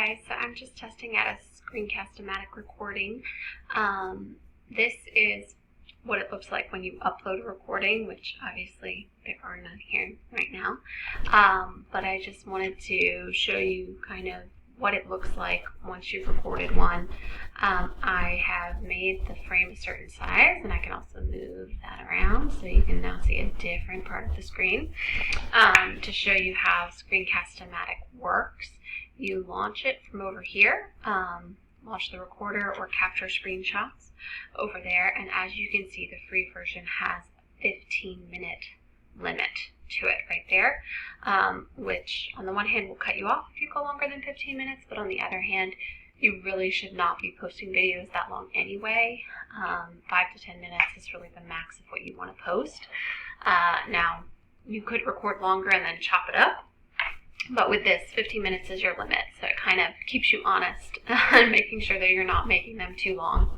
guys, so I'm just testing out a screencastomatic recording. This is what it looks like when you upload a recording, which obviously there are none here right now. But I just wanted to show you kind of what it looks like once you've recorded one. I have made the frame a certain size, and I can also move that around so you can now see a different part of the screen. To show you how screencastomatic works, you launch it from over here, launch the recorder or capture screenshots over there, and as you can see, the free version has a 15-minute limit to it right there, which on the one hand will cut you off if you go longer than 15 minutes, but on the other hand, you really should not be posting videos that long anyway. 5 to 10 minutes is really the max of what you want to post. Now, you could record longer and then chop it up, but with this, 15 minutes is your limit, so it kind of keeps you honest and making sure that you're not making them too long.